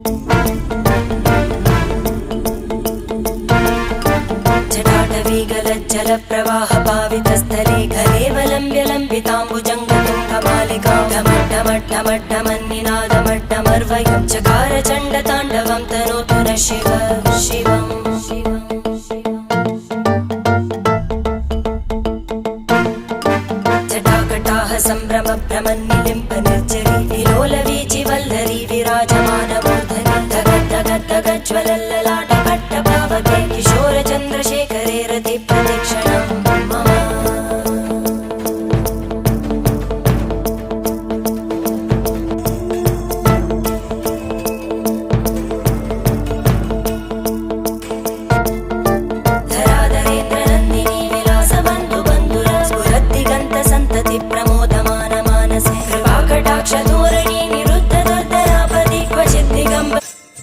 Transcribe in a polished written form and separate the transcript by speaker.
Speaker 1: जटाटवीगलज्जलप्रवाहपावितस्थले कलेवलम्ब्य लम्बिताम्बुजङ्गतुङ्गमालिकां ढमड्ढमड्ढमड्ढमन्निनादमड्ढमर्वयं चकार चण्डताण्डवं तनोतु नः शिव शिवम् जटाकटाः सम्भ्रमभ्रमन्निलिम्ब निर्जरी विलोलवीचि वल्लरी विराजमानमूर्धनि धगद्धगद्धगज्ज्वलल्ल